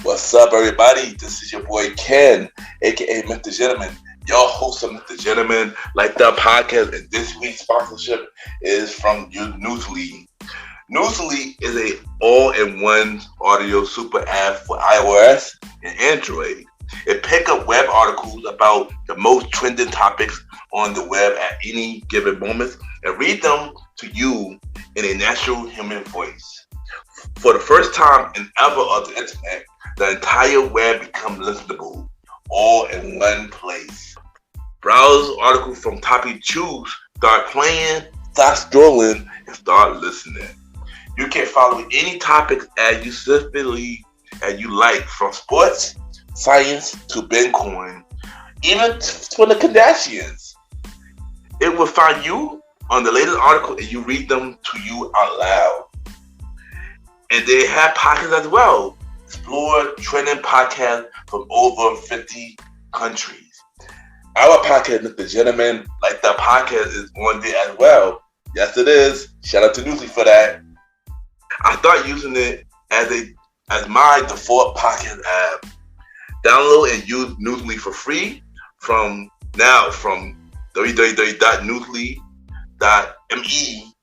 What's up, everybody? This is your boy Ken, aka Mr. Gentleman, your host of Mr. Gentleman Like That podcast. And this week's sponsorship is from Newsly. Newsly is a all-in-one audio super app for iOS and Android. It picks up web articles about the most trending topics on the web at any given moment and read them to you in a natural human voice. For the first time in ever of the internet, the entire web becomes listenable, all in one place. Browse articles from topic choose, start playing, start scrolling, and start listening. You can follow any topic as you specifically as you like, from sports, science to Bitcoin, even for the Kardashians. It will find you on the latest article and you read them to you out loud. And they have podcasts as well. Explore trending podcasts from over 50 countries. Our podcast, Mr. Gentleman Like That podcast, is on there as well. Yes, it is. Shout out to Newsly for that. I started using it as my default podcast app. Download and use Newsly for free from www.newsly.me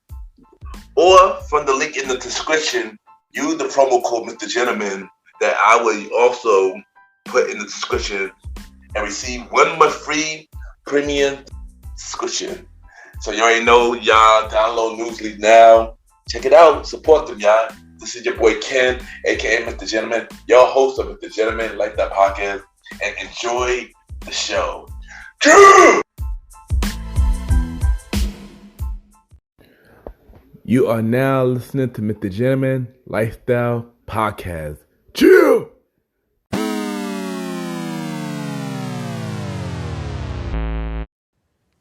or from the link in the description. Use the promo code Mr. Gentleman that I will also put in the description and receive 1 month free premium subscription. So you already know, y'all, download Newsly now. Check it out. Support them, y'all. This is your boy Ken, aka Mr. Gentleman, your host of Mr. Gentleman Like That podcast, and enjoy the show. You are now listening to Mr. Gentleman Lifestyle Podcast. Chill!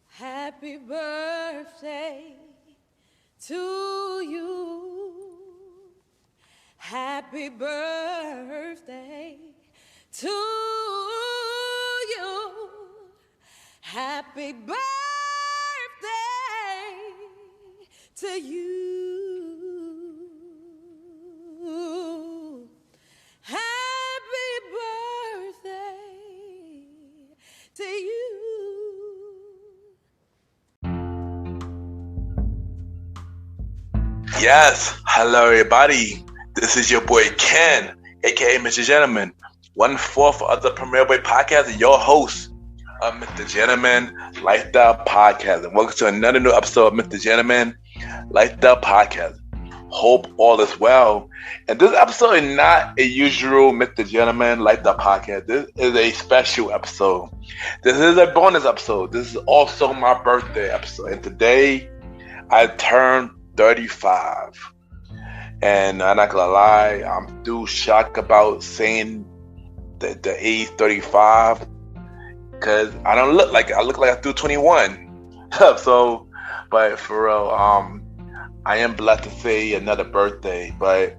Happy birthday to you. Happy birthday to you. Happy birthday to you. Happy birthday to you. Yes, hello everybody. This is your boy Ken, aka Mr. Gentleman, 1/4 of the Premier Boy Podcast, and your host of Mr. Gentleman Lifestyle Podcast. And welcome to another new episode of Mr. Gentleman Lifestyle Podcast. Hope all is well. And this episode is not a usual Mr. Gentleman Lifestyle Podcast. This is a special episode. This is a bonus episode. This is also my birthday episode. And today I turned 35. And I'm not gonna lie, I'm still shocked about saying the age 35 because I don't look like I look like I'm still 21. So, but for real, I am blessed to say another birthday. But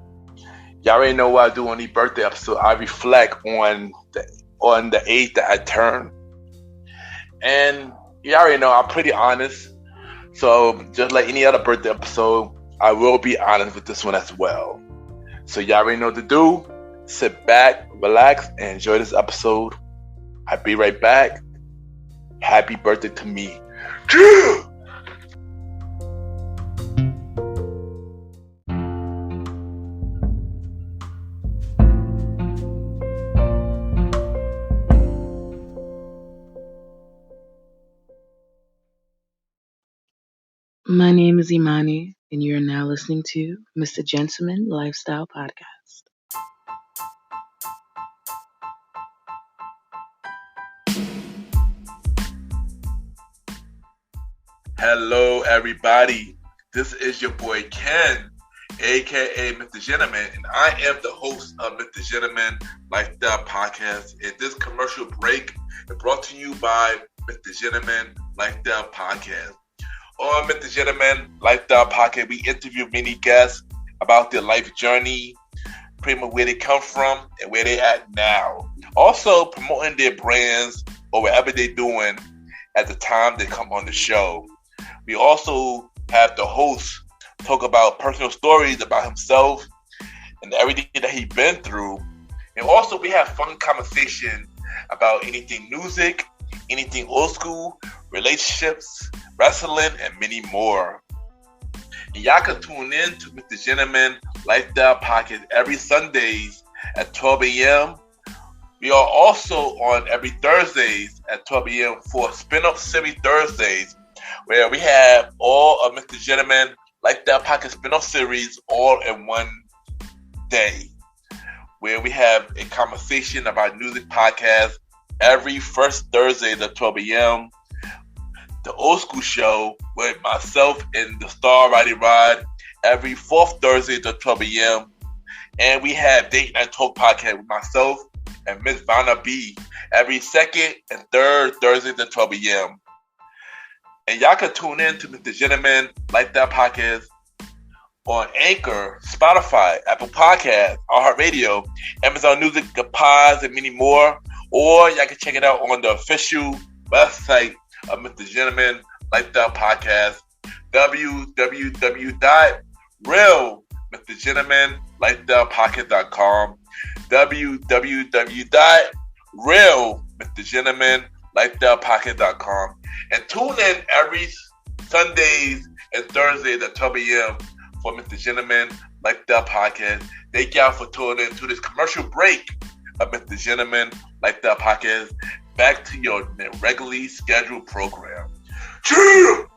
y'all already know what I do on these birthday episodes. I reflect on the age that I turned, and y'all already know I'm pretty honest. So just like any other birthday episode, I will be honest with this one as well. So y'all already know what to do. Sit back, relax, and enjoy this episode. I'll be right back. Happy birthday to me. My name is Imani, and you're now listening to Mr. Gentleman Lifestyle Podcast. Hello, everybody. This is your boy Ken, aka Mr. Gentleman, and I am the host of Mr. Gentleman Lifestyle Podcast. And this commercial break is brought to you by Mr. Gentleman Lifestyle Podcast. On Mr. Gentleman Lifestyle Podcast, we interview many guests about their life journey, pretty much where they come from and where they at now. Also promoting their brands or whatever they're doing at the time they come on the show. We also have the host talk about personal stories about himself and everything that he's been through And also we have fun conversation about anything music, anything old school, relationships, wrestling, and many more. And y'all can tune in to Mr. Gentleman Lifestyle Podcast every Sundays at 12 a.m. We are also on every Thursdays at 12 a.m. for Spin-Off Series Thursdays, where we have all of Mr. Gentleman Lifestyle Podcast spin-off series all in one day, where we have a conversation about music podcast every first Thursday at 12 a.m. The Old School Show with myself and the Star Roddy Rod every fourth Thursday at 12 a.m. And we have Date Night Talk Podcast with myself and Miss Vanna B every second and third Thursdays at 12 a.m. And y'all can tune in to Mr. Gentleman Lifestyle Podcast on Anchor, Spotify, Apple Podcasts, iHeartRadio, Amazon Music, The Pods, and many more. Or y'all can check it out on the official website of Mr. Gentleman Lifestyle Podcast, www.realmrgentlemanlifestylepodcast.com, www.realmrgentlemanlifestylepodcast.com, and tune in every Sundays and Thursdays at 12 a.m. for Mr. Gentleman Lifestyle Podcast. Thank y'all for tuning in to this commercial break of Mr. Gentleman Lifestyle Podcast. Back to your regularly scheduled program. Cheer!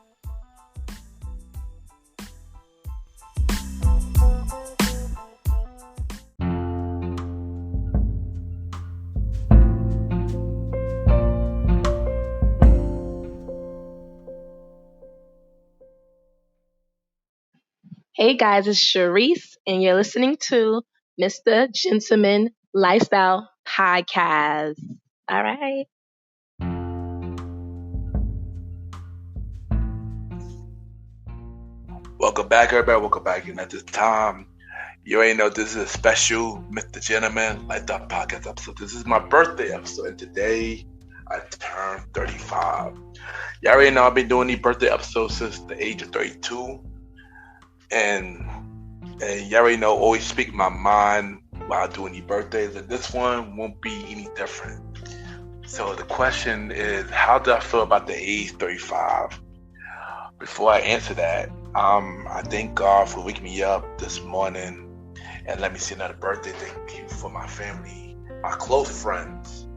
Hey guys, it's Sharice, and you're listening to Mr. Gentleman Lifestyle Podcast. All right. Welcome back, everybody. Welcome back. And at this time, you already know this is a special Mr. Gentleman Lifestyle Podcast episode. This is my birthday episode, and today I turned 35. Y'all already know I've been doing these birthday episodes since the age of 32. And y'all already know, always speak my mind while doing these birthdays, and this one won't be any different. So the question is, how do I feel about the age 35? Before I answer that, I thank God for waking me up this morning and let me see another birthday. Thank you for my family, my close friends,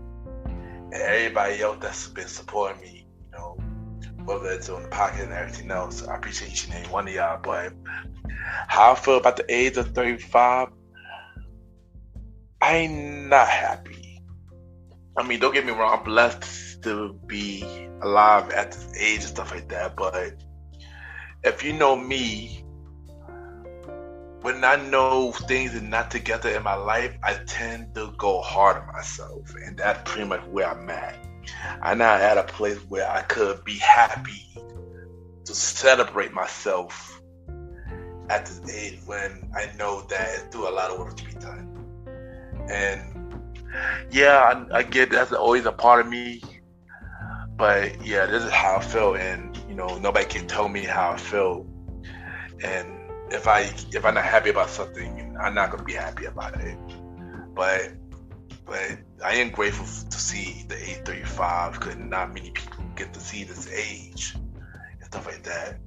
and everybody else that's been supporting me, whether it's on the podcast and everything else. I appreciate each and every one of y'all. But how I feel about the age of 35, I'm not happy. I mean, don't get me wrong, I'm blessed to be alive at this age and stuff like that. But if you know me, when I know things are not together in my life, I tend to go hard on myself. And that's pretty much where I'm at. I'm not at a place where I could be happy to celebrate myself at this age when I know that it's still a lot of work to be done. And yeah, I get that's always a part of me. But yeah, this is how I feel, and nobody can tell me how I feel. And if I'm not happy about something, I'm not gonna be happy about it. But I am grateful to see the age 35, because not many people get to see this age and stuff like that.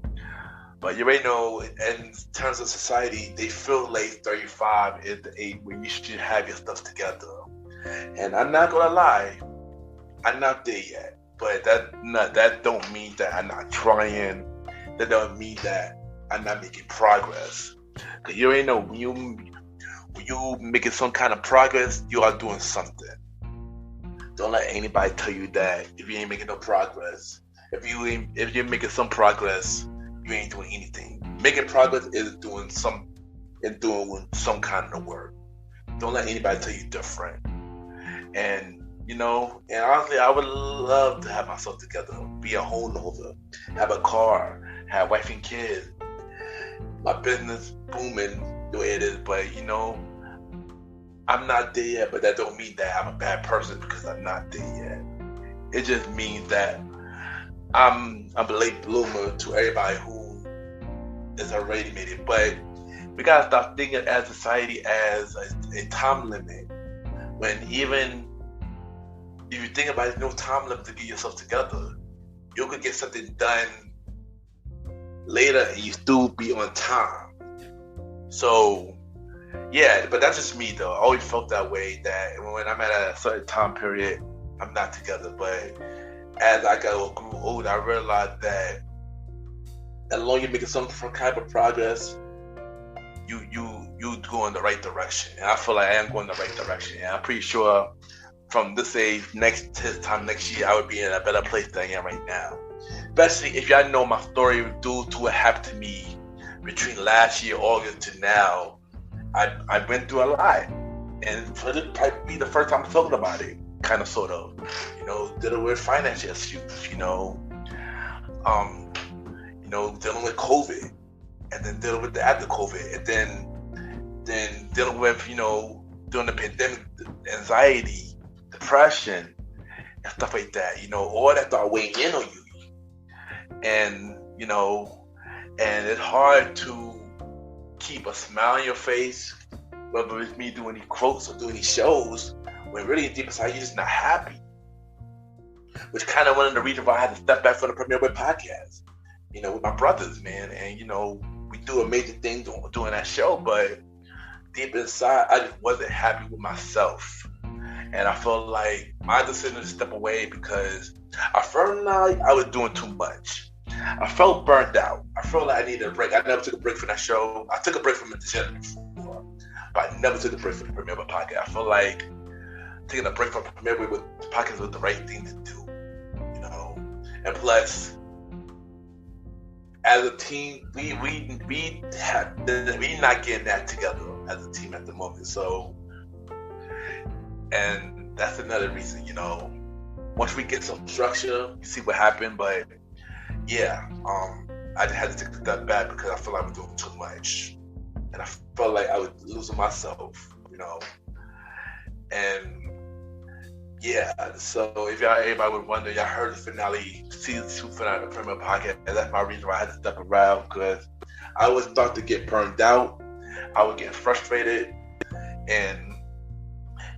But you already know, in terms of society, they feel like 35 is the age where you should have your stuff together. And I'm not gonna lie, I'm not there yet. But that don't mean that I'm not trying. That don't mean that I'm not making progress. Because you already know, when you making some kind of progress, you are doing something. Don't let anybody tell you that if you ain't making no progress, if you're making some progress, you ain't doing anything. Making progress is doing some kind of work. Don't let anybody tell you different. And honestly, I would love to have myself together, be a homeowner, have a car, have wife and kids, my business booming the way it is. But I'm not there yet. But that don't mean that I'm a bad person because I'm not there yet. It just means that I'm a late bloomer to everybody who is already made it. But we gotta stop thinking as society as a time limit. when even if you think about it, no time limit to get yourself together. You could get something done later and you still be on time. So, yeah, but that's just me though. I always felt that way, that when I'm at a certain time period, I'm not together. But as I grew older, I realized that as long as you're making some kind of progress, you go in the right direction. And I feel like I am going in the right direction. And I'm pretty sure from this age, this time next year, I would be in a better place than I am right now. Especially if y'all know my story due to what happened to me between last year, August, to now. I've been through a lot. And this probably be the first time I'm talking about it, kind of, sort of. Dealing with financial issues, dealing with COVID, and then dealing with the after COVID, and then dealing with, during the pandemic, anxiety, depression, and stuff like that. All that start weighing in on you, and and it's hard to keep a smile on your face, whether it's me doing these quotes or doing these shows, when really deep inside you're just not happy. Which kind of one of the reasons why I had to step back from the Premier Way podcast, with my brothers, man. And, we do amazing things doing that show, but deep inside, I just wasn't happy with myself. And I felt like my decision to step away because I felt like I was doing too much. I felt burned out. I felt like I needed a break. I never took a break from that show. I took a break from it before, but I never took a break from the Premier Way podcast. I felt like taking a break from the Premier Way with the podcast was the right thing to do. And plus, as a team, we not getting that together as a team at the moment. So, and that's another reason, once we get some structure, you see what happened. But yeah, I just had to take a step back because I feel like I'm doing too much, and I felt like I was losing myself, and. Yeah, so if everybody would wonder, y'all heard the finale, season 2 finale of the Premier Podcast, and that's my reason why I had to step around, because I was starting to get burned out. I was getting frustrated, and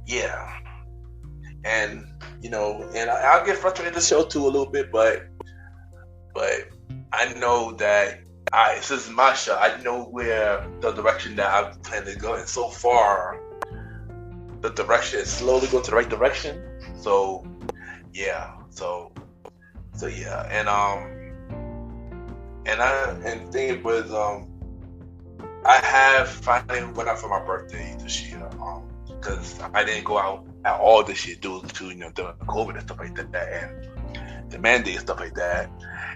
yeah, and and I'll get frustrated in the show too a little bit, but I know that this is my show. I know where the direction that I plan to go, and so far, the direction is slowly going to the right direction. So yeah, so yeah, and thing was I have finally went out for my birthday this year because I didn't go out at all this year due to the COVID and stuff like that, and the mandate and stuff like that.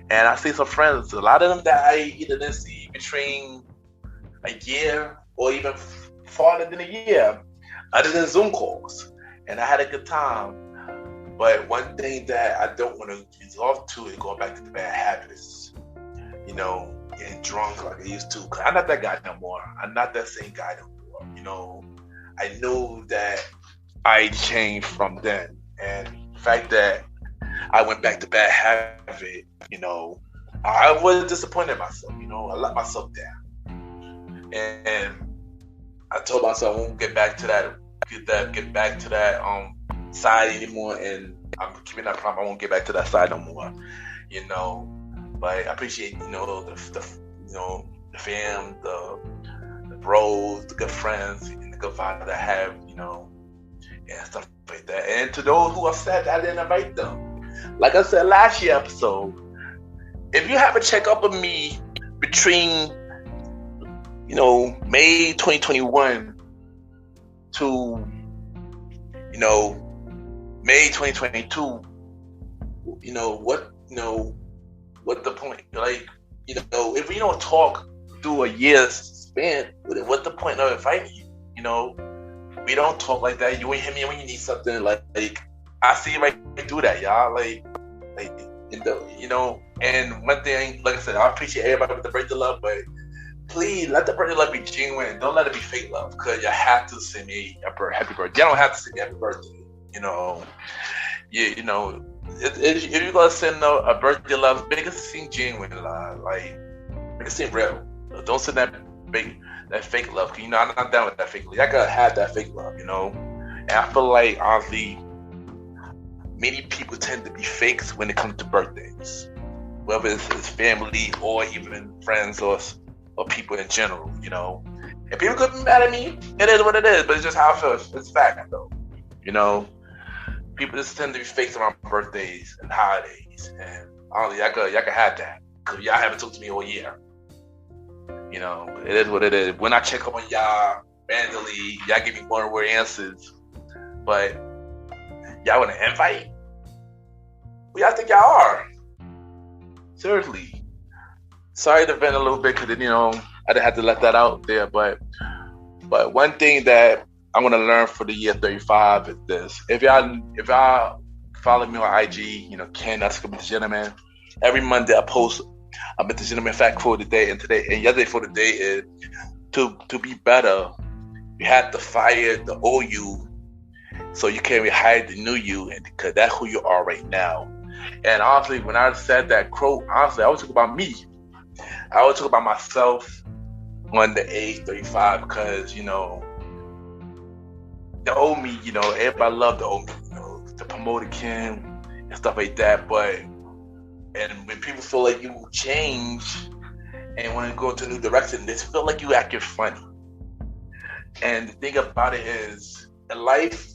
And I see some friends, a lot of them that I either didn't see between a year or even farther than a year, other than Zoom calls, and I had a good time. But one thing that I don't want to resort to is going back to the bad habits, getting drunk like I used to. Cause I'm not that guy no more. I'm not that same guy no more. I know that I changed from then, and the fact that I went back to bad habit, I was disappointed in myself. I let myself down, and I told myself I won't get back to that side anymore, and I'm keeping that promise. I won't get back to that side no more, But I appreciate the fam, the bros, the good friends, and the good vibe that I have, and stuff like that. And to those who are sad that I didn't invite them, like I said last year episode, if you have a check up with me between May 2021 to May 2022, what's the point? Like, if we don't talk through a year's span, what's the point of inviting you? We don't talk like that. You ain't hit me when you need something. Like I see right through that, y'all. And one thing, like I said, I appreciate everybody with the birthday love, but please let the birthday love be genuine. Don't let it be fake love, because you have to send me a happy birthday. You don't have to send me happy birthday. If you're gonna send a birthday love, make it seem genuine, like make it seem real. Don't send that fake love. Cause I'm not down with that fake love. I gotta have that fake love, And I feel like, honestly, many people tend to be fakes when it comes to birthdays, whether it's family or even friends or people in general, you know. And people could be mad at me. It is what it is, but it's just how I feel. It's fact, though. You know, people just tend to be fakes around birthdays and holidays. And honestly, y'all could have that. Because y'all haven't talked to me all year. You know, it is what it is. When I check up on y'all randomly, y'all give me one-word answers. But y'all want to invite? Who y'all think y'all are? Seriously. Sorry to vent a little bit because, you know, I didn't have to let that out there. But one thing that I'm going to learn for the year 35 is this. If y'all follow me on IG, you know, Ken, that's Mr. Gentleman. Every Monday I post a Mr. Gentleman fact for the day, and yesterday for the day is to be better. You have to fire the old you so you can rehire the new you, and because that's who you are right now. And honestly, when I said that quote, honestly, I was talking about me. I was talking about myself on the age 35 because, you know, the old me, you know, everybody loved the old me, you know, the promoter Ken and stuff like that. And when people feel like you change and want to go into a new direction, they feel like you acting funny. And the thing about it is, in life,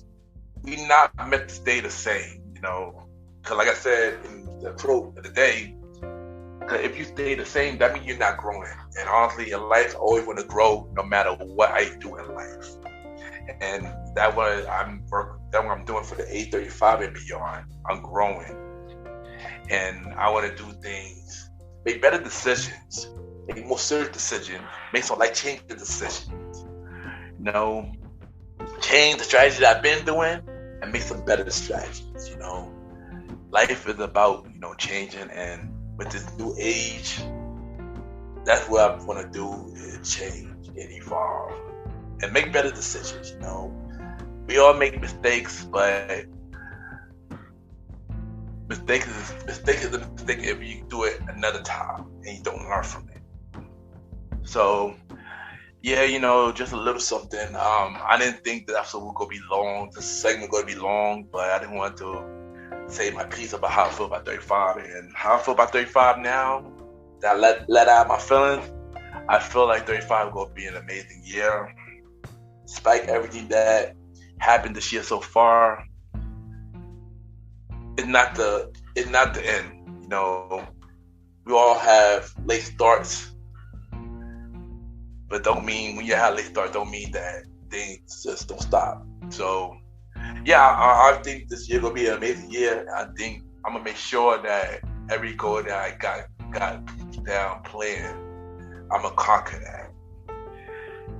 we not meant to stay the same, you know. Because like I said in the quote of the day, if you stay the same, that means you're not growing. And honestly, in life, I always want to grow no matter what I do in life. And that's what I'm doing for the age 35 and beyond. I'm growing. And I want to do things, make better decisions, make more serious decisions, make some life-changing decisions. You know, change the strategies I've been doing and make some better strategies, you know. Life is about, you know, changing, and with this new age, that's what I want to do is change and evolve and make better decisions, you know. We all make mistakes, but mistake is a mistake if you do it another time and you don't learn from it. So, yeah, you know, just a little something. I didn't think that episode was going to be long. This segment was going to be long, but I didn't want to say my piece about how I feel about 35. And how I feel about 35 now, that I let out my feelings, I feel like 35 is going to be an amazing year. Despite everything that happened this year so far, it's not the end. You know, we all have late starts, but don't mean when you have late start, don't mean that things just don't stop. So, yeah, I think this year gonna be an amazing year. I think I'm gonna make sure that every goal that I got down planned, I'm gonna conquer that.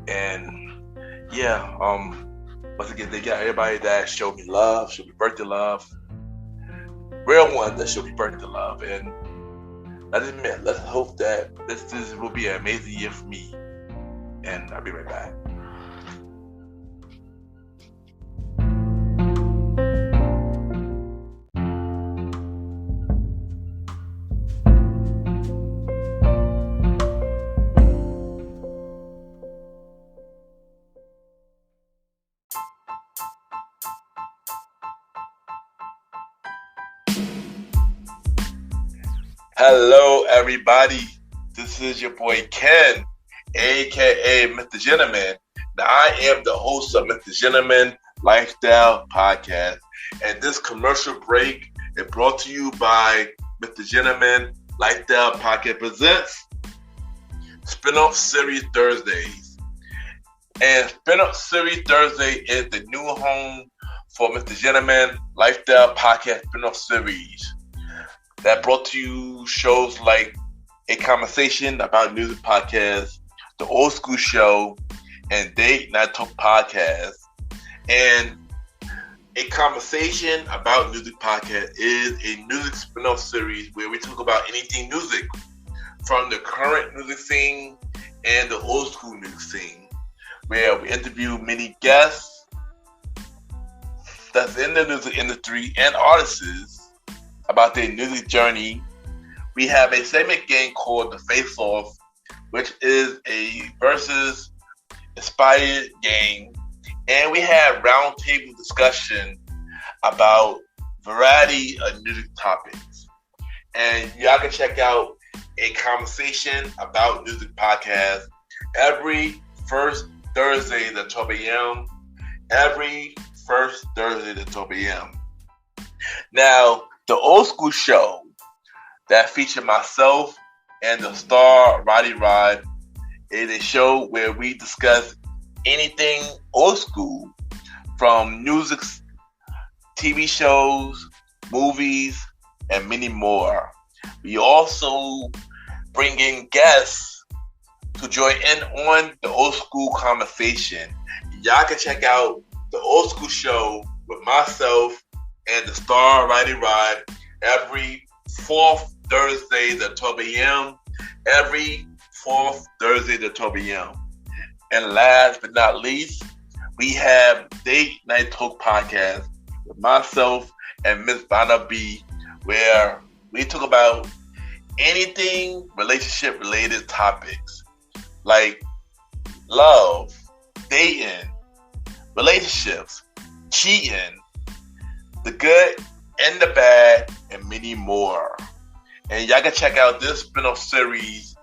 And yeah, once again, they got everybody that showed me love, showed me birthday love. Real one that showed me birthday love, and let's hope that this will be an amazing year for me. And I'll be right back. Hello, everybody. This is your boy Ken, aka Mr. Gentleman. Now, I am the host of Mr. Gentleman Lifestyle Podcast, and this commercial break is brought to you by Mr. Gentleman Lifestyle Podcast presents Spinoff Series Thursdays. And Spinoff Series Thursday is the new home for Mr. Gentleman Lifestyle Podcast Spinoff Series. That brought to you shows like A Conversation About Music Podcast, The Old School Show, and Date Night Talk Podcast. And A Conversation About Music Podcast is a music spin-off series where we talk about anything music, from the current music scene and the old school music scene, where we interview many guests that's in the music industry and artists about their music journey. We have a segment game called The Face Off, which is a versus inspired game, And we had roundtable discussion about variety of music topics. And y'all can check out a conversation about music podcast every first Thursday at 12 a.m. Every first Thursday at 12 a.m. Now, the old school show that featured myself and the star Roddy Rod is a show where we discuss anything old school, from music, TV shows, movies, and many more. We also bring in guests to join in on the old school conversation. Y'all can check out the old school show with myself and the star Roddy Rod every fourth Thursday at 12 a.m. Every fourth Thursday at 12 a.m. And last but not least, we have Date Night Talk Podcast with myself and Miss Vanna B, where we talk about anything relationship related topics like love, dating, relationships, cheating, the good and the bad, and many more. And y'all can check out this spin-off series,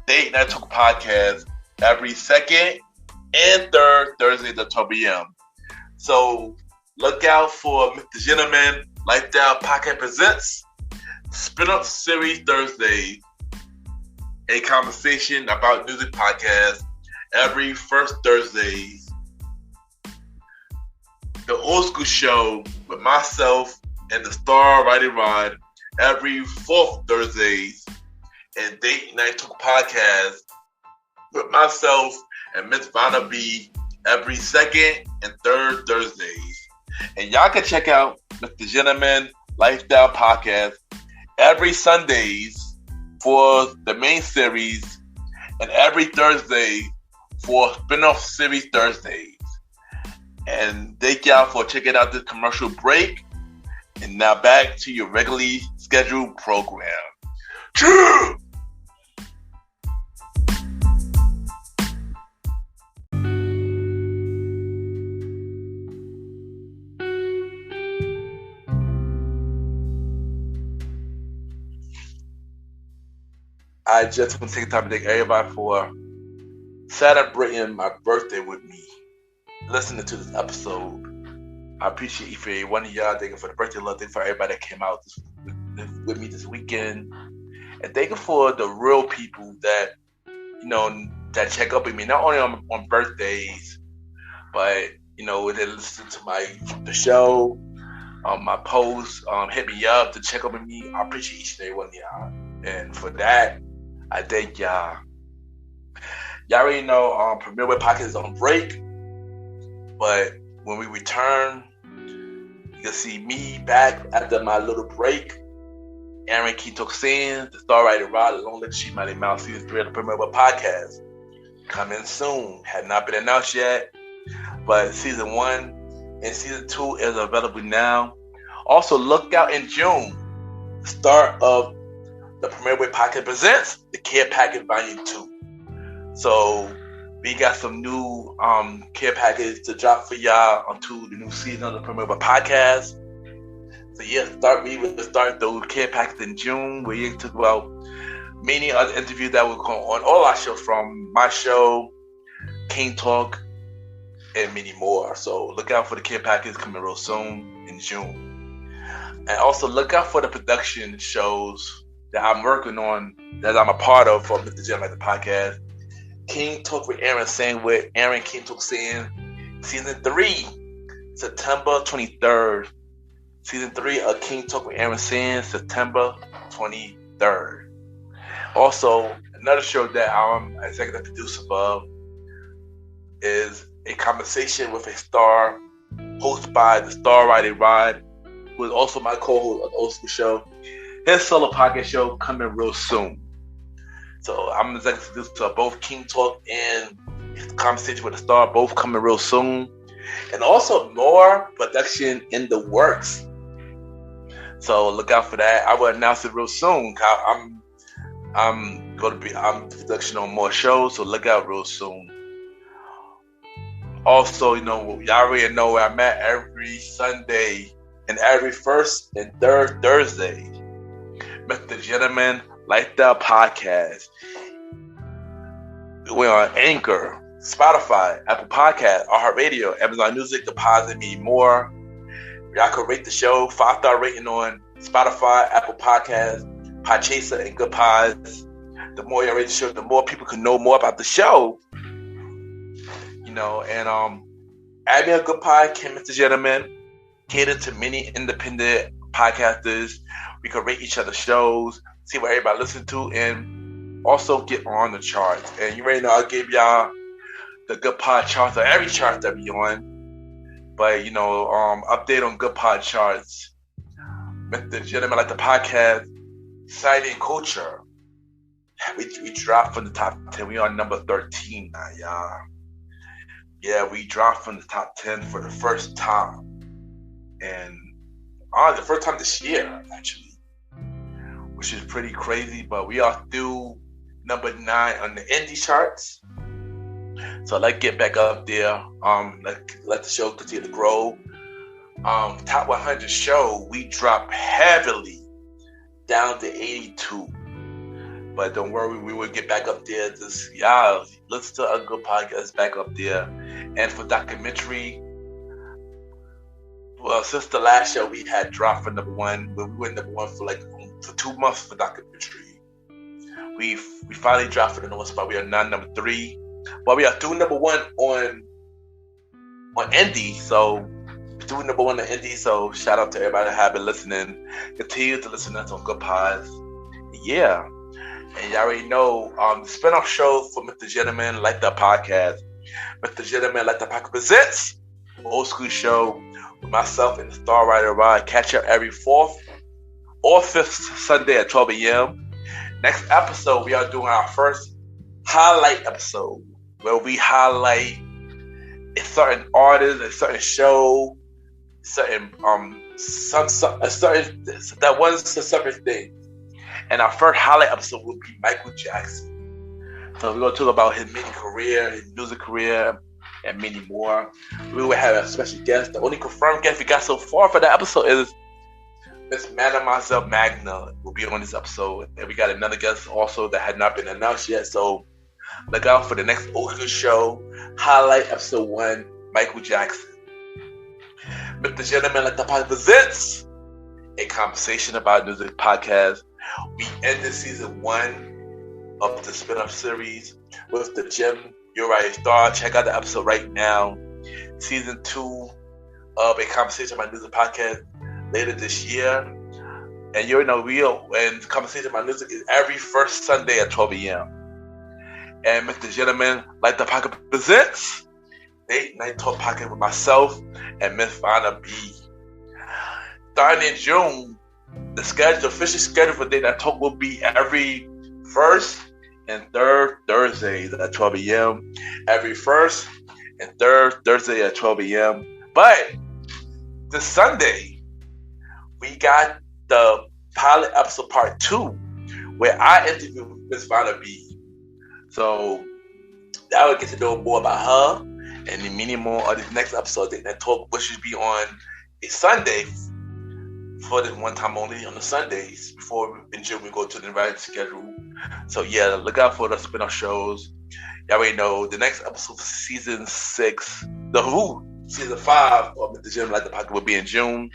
Date Night Talk Podcast, every second and third Thursday at 12 p.m. So look out for Mr. Gentleman Lifestyle Podcast Presents Spin-off Series Thursday, a conversation about music podcast every first Thursday. The old school show with myself and the star Roddy Rod every fourth Thursdays, and Date Night Talk Podcast with myself and Miss Vanna B every second and third Thursdays. And y'all can check out Mr. Gentleman Lifestyle Podcast every Sundays for the main series and every Thursday for spin-off series Thursdays. And thank y'all for checking out this commercial break. And now back to your regularly scheduled program. True! I just want to take time to thank everybody for celebrating my birthday with me, listening to this episode. I appreciate each and every one of y'all. Thank you for the birthday love. Thank you for everybody that came out with me this weekend. And thank you for the real people that, that check up with me, not only on birthdays, but, they listen to the show, my posts, hit me up to check up with me. I appreciate each and every one of y'all. And for that, I thank y'all. Y'all already know Premier Web Podcast is on break, but when we return, you'll see me back after my little break. Aaron Keetoxian, the star writer Rod, along with She Mighty Mouse, season 3 of the Premier Web Podcast. Coming soon. Had not been announced yet, but season 1 and season 2 is available now. Also, look out in June, the start of the Premier Web Podcast presents the Care Package Volume 2. So we got some new care package to drop for y'all onto the new season of the Premier Web Podcast. So we will start those care packages in June, where you talk about many other interviews that will go on all our shows, from my show, King Talk, and many more. So look out for the care package coming real soon in June. And also look out for the production shows that I'm working on, that I'm a part of for Mr. Jim, like the podcast. King Talk with Aaron Saying with Aaron King Talk Saying, season 3, September 23rd. Season 3 of King Talk with Aaron Saying, September 23rd. Also, another show that I'm executive producer of is A Conversation with a Star, hosted by the star Roddy Rod, who is also my co-host of the Old School Show. His solo podcast show coming real soon. So I'm executive producer of both King Talk and Conversation with a Star, both coming real soon. And also more production in the works. So look out for that. I will announce it real soon. I'm production on more shows, so look out real soon. Also, y'all already know where I'm at every Sunday and every first and third Thursday. Mr. Gentleman Lifestyle Podcast. We're on Anchor, Spotify, Apple Podcast, iHeartRadio, Amazon Music, Deposit Me More. Y'all can rate the show 5-star rating on Spotify, Apple Podcasts, Podchaser, and Good Pods. The more y'all rate the show, the more people can know more about the show. And add me a Good Pod, Mr. Gentleman, cater to many independent podcasters. We can rate each other's shows, see what everybody listens to, and also get on the charts. And you already know I gave y'all the Good Pod charts of every chart that we on. But update on Good Pod charts. Mr. Gentleman Like the Podcast, Society and Culture. We dropped from the top 10. We on number 13 now, y'all. Yeah, we dropped from the top 10 for the first time. And the first time this year, actually. Which is pretty crazy, but we are still number 9 on the indie charts. So let's get back up there. Let the show continue to grow. Top 100 show, we dropped heavily down to 82. But don't worry, we will get back up there. Just listen to a Good Podcast back up there. And for documentary, well, since the last show we had dropped for number 1, but we went number 1 for 2 months for documentary. We finally dropped for the number spot. We are now number 3, but we are doing number 1 on indie. So doing number 1 on indie. So shout out to everybody that have been listening. Continue to listen to us on Good Pods. Yeah. And you already know the spinoff show for Mr. Gentleman Like That Podcast. Mr. Gentleman Like That Podcast presents Old School Show with myself and the star writer Rod. Catch up every 4th or 5th Sunday at 12 a.m. Next episode, we are doing our first highlight episode where we highlight a certain artist, a certain show, that one specific thing. And our first highlight episode will be Michael Jackson. So we're going to talk about his mini career, his music career, and many more. We will have a special guest. The only confirmed guest we got so far for that episode is Miss Mademoiselle Magna will be on this episode. And we got another guest also that had not been announced yet. So look out for the next Old School Show, highlight episode 1, Michael Jackson. Mr. Gentleman Like the Podcast presents a conversation about music podcast. We ended season 1 of the spin-off series with the Jim Uriah Star. Check out the episode right now. Season 2 of a conversation about music podcast later this year. And you know, and conversation about music is every first Sunday at 12 a.m. And Mr. Gentleman Like the Podcast presents Late Night Talk Podcast with myself and Miss Vanna B. Starting in June, the official schedule for Late Night Talk will be every first and third Thursdays at 12 a.m. Every first and third Thursday at 12 a.m. But this Sunday, we got the pilot episode part 2, where I interviewed Miss Vanna B. So that would get to know more about her and then many more of this next episode that talk, which should be on a Sunday for this one time only on the Sundays before in June we go to the right schedule. So yeah, look out for the spin-off shows. Y'all already know the next episode for season 6, season 5 of Mr. Jim Like the Podcast will be in June.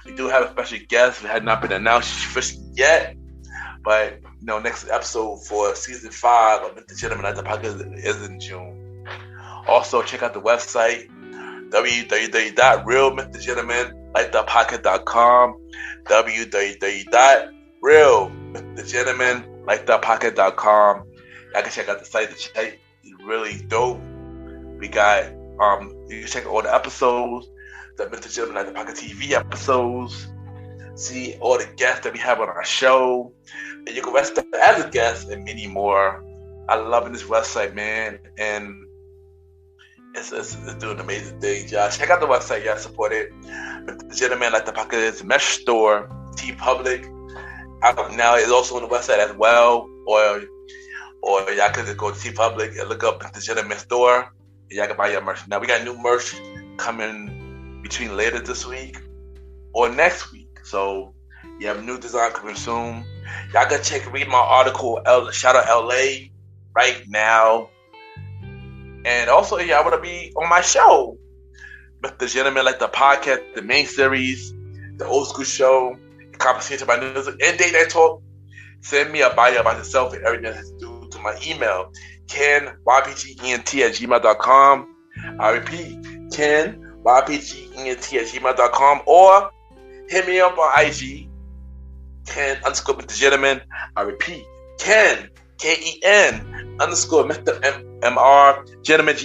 We do have a special guest. We had not been announced officially yet, but next episode for season 5 of Mr. Gentleman Like the Podcast is in June. Also, check out the website www.realmrgentlemanlikethepodcast.com www.realmrgentlemanlikethepodcast.com. Y'all can check out the site. The site is really dope. We got you can check all the episodes, the Mr. Gentleman Like the Podcast TV episodes, see all the guests that we have on our show, and you can register as a guest and many more. I love this website, man, and it's doing amazing things, y'all. Check out the website, y'all. Support it. The Gentleman Like the Podcast merch store, T Public. Now it's also on the website as well, or y'all can just go to T Public and look up the Gentleman store. Y'all can buy your merch. Now we got new merch coming between later this week or next week. So you have new design coming soon. Y'all can read my article, shout out LA right now. And also y'all wanna be on my show. With the gentleman like the podcast, the main series, the old school show, the conversation about music, and date night talk. Send me a bio about yourself and everything that has to do to my email, kenypgent@gmail.com. I repeat, kenypgent@gmail.com, or hit me up on IG, Ken_Mr. Gentleman. I repeat, Ken, Ken _Mr. MR Gentleman,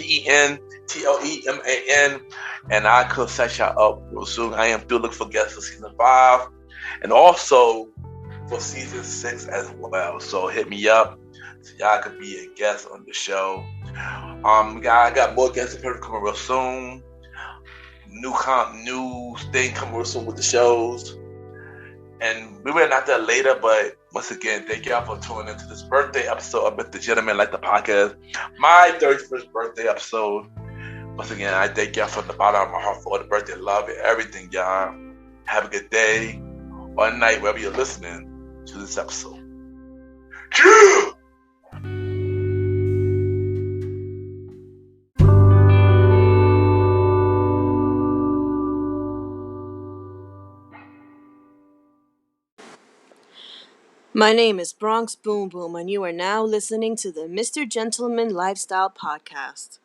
GENTLEMAN. And I could set y'all up real soon. I am still looking for guests for season 5 and also for season 6 as well. So hit me up so y'all could be a guest on the show. I got more guests coming real soon. New thing coming real soon with the shows. And we will not that later, but once again, thank y'all for tuning into this birthday episode of Mr. Gentleman Like the Podcast. My 31st birthday episode. Once again, I thank y'all from the bottom of my heart for all the birthday love and everything, y'all. Have a good day or night, wherever you're listening to this episode. Yeah! My name is Bronx Boom Boom, and you are now listening to the Mr. Gentleman Lifestyle Podcast.